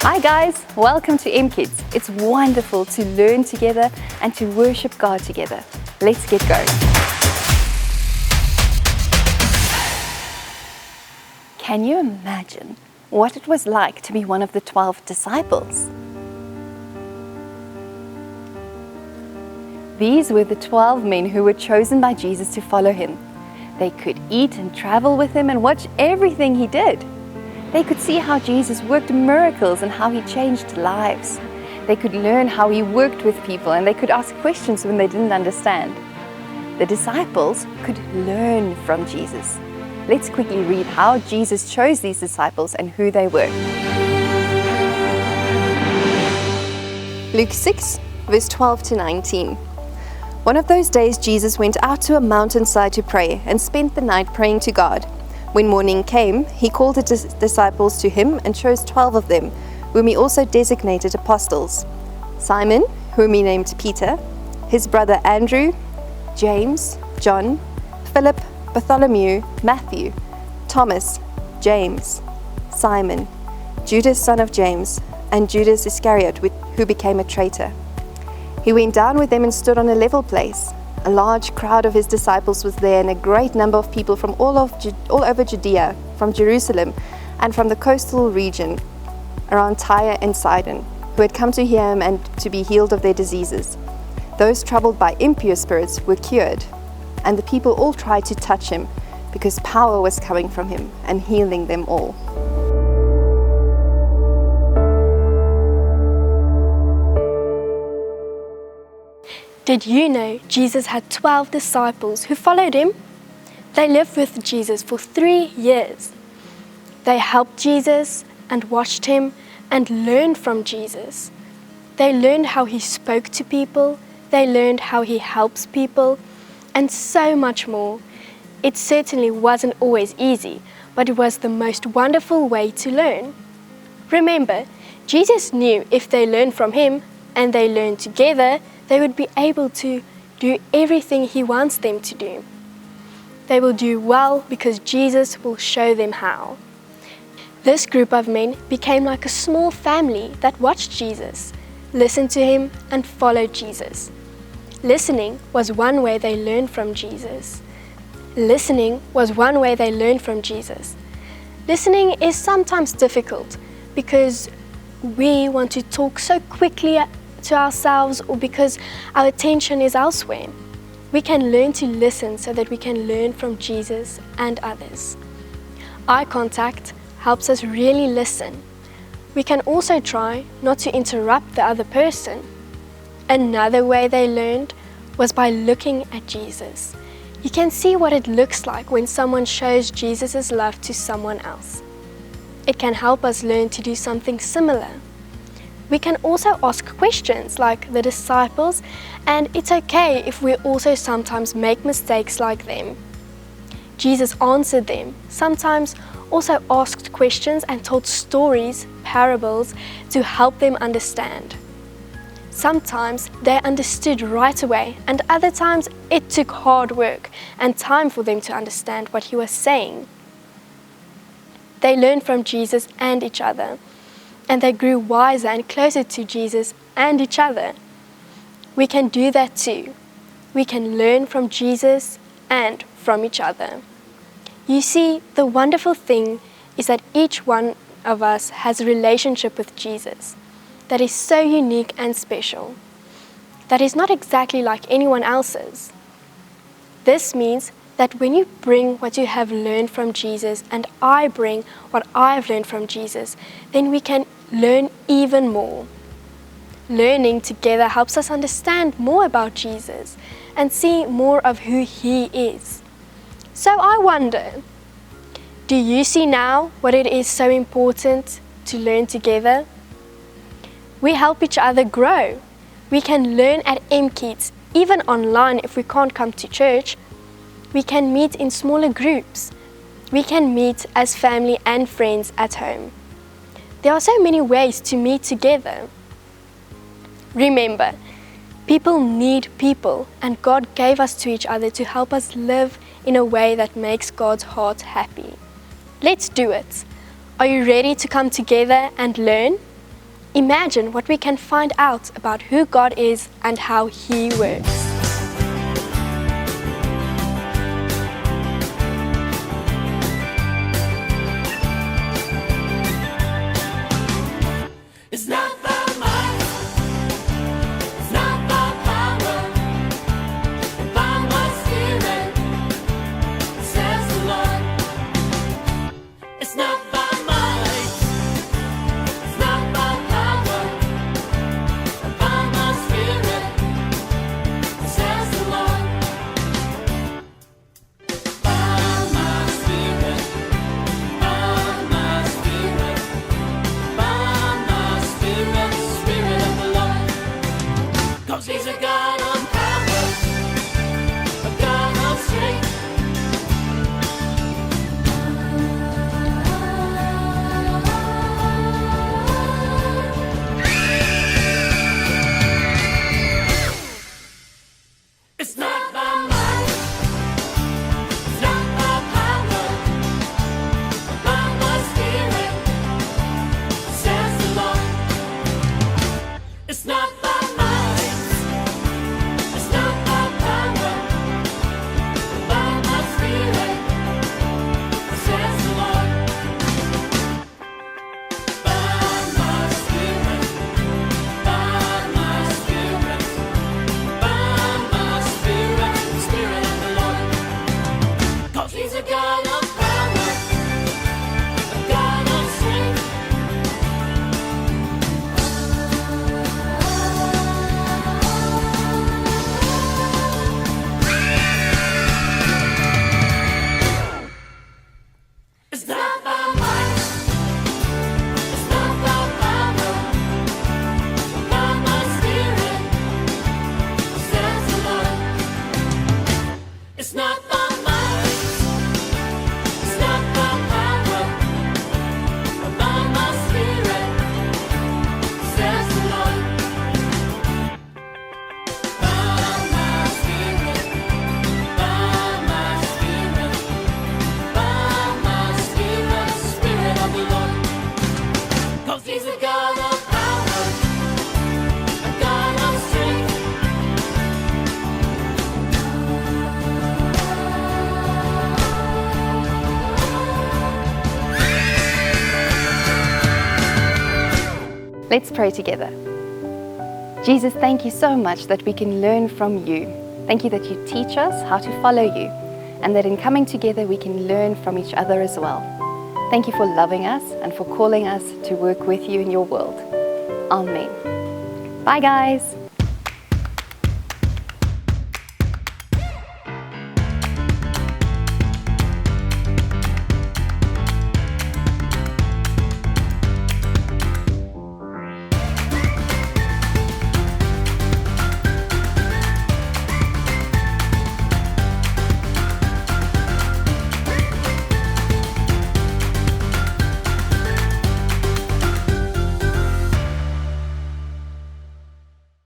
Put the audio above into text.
Hi guys, welcome to mKidz. It's wonderful to learn together and to worship God together. Let's get going. Can you imagine what it was like to be one of the 12 disciples? These were the 12 men who were chosen by Jesus to follow him. They could eat and travel with him and watch everything he did. They could see how Jesus worked miracles and how he changed lives. They could learn how he worked with people, and they could ask questions when they didn't understand. The disciples could learn from Jesus. Let's quickly read how Jesus chose these disciples and who they were. Luke 6, verse 12 to 19. One of those days Jesus went out to a mountainside to pray and spent the night praying to God. When morning came, he called the disciples to him and chose 12 of them, whom he also designated apostles: Simon, whom he named Peter, his brother Andrew, James, John, Philip, Bartholomew, Matthew, Thomas, James, Simon, Judas son of James, and Judas Iscariot, who became a traitor. He went down with them and stood on a level place. A large crowd of his disciples was there, and a great number of people from all over Judea, from Jerusalem, and from the coastal region around Tyre and Sidon, who had come to hear him and to be healed of their diseases. Those troubled by impure spirits were cured, and the people all tried to touch him, because power was coming from him and healing them all. Did you know Jesus had 12 disciples who followed him? They lived with Jesus for 3 years. They helped Jesus and watched him and learned from Jesus. They learned how he spoke to people, they learned how he helps people, and so much more. It certainly wasn't always easy, but it was the most wonderful way to learn. Remember, Jesus knew if they learned from him and they learned together, they would be able to do everything he wants them to do. They will do well because Jesus will show them how. This group of men became like a small family that watched Jesus, listened to him, and followed Jesus. Listening was one way they learned from Jesus. Listening is sometimes difficult because we want to talk so quickly to ourselves, or because our attention is elsewhere. We can learn to listen so that we can learn from Jesus and others. Eye contact helps us really listen. We can also try not to interrupt the other person. Another way they learned was by looking at Jesus. You can see what it looks like when someone shows Jesus' love to someone else. It can help us learn to do something similar. We can also ask questions like the disciples, and it's okay if we also sometimes make mistakes like them. Jesus answered them, sometimes also asked questions and told stories, parables, to help them understand. Sometimes they understood right away, and other times it took hard work and time for them to understand what he was saying. They learned from Jesus and each other, and they grew wiser and closer to Jesus and each other. We can do that too. We can learn from Jesus and from each other. You see, the wonderful thing is that each one of us has a relationship with Jesus that is so unique and special, that is not exactly like anyone else's. This means that when you bring what you have learned from Jesus and I bring what I've learned from Jesus, then we can learn even more. Learning together helps us understand more about Jesus and see more of who he is. So I wonder, do you see now what it is so important to learn together? We help each other grow. We can learn at mKidz, even online if we can't come to church. We can meet in smaller groups. We can meet as family and friends at home. There are so many ways to meet together. Remember, people need people, and God gave us to each other to help us live in a way that makes God's heart happy. Let's do it. Are you ready to come together and learn? Imagine what we can find out about who God is and how He works. It's not by might, it's not by power, but by my Spirit, says the Lord. It's not by might, it's not by power, but by my Spirit, says the Lord. By my Spirit, by my Spirit, by my Spirit, Spirit of the Lord. 'Cause He's a God of power, a God of strength. It's not by might, it's not by power, but by my Spirit, says the Lord. It's not by might, it's not by power, but by my Spirit, says the Lord. By my Spirit, by my Spirit, by my Spirit, Spirit of the Lord. 'Cause He's a God of power, a God of strength. It's not by might, it's not by power, but by my Spirit, says the Lord. It's not by might, it's not by power, but by my Spirit, says the Lord. By my Spirit, by my Spirit, by my Spirit, Spirit of the Lord. 'Cause He's a God of power, a God of strength. Let's pray together. Jesus, thank you so much that we can learn from you. Thank you that you teach us how to follow you, and that in coming together we can learn from each other as well. Thank you for loving us and for calling us to work with you in your world. Amen. Bye, guys.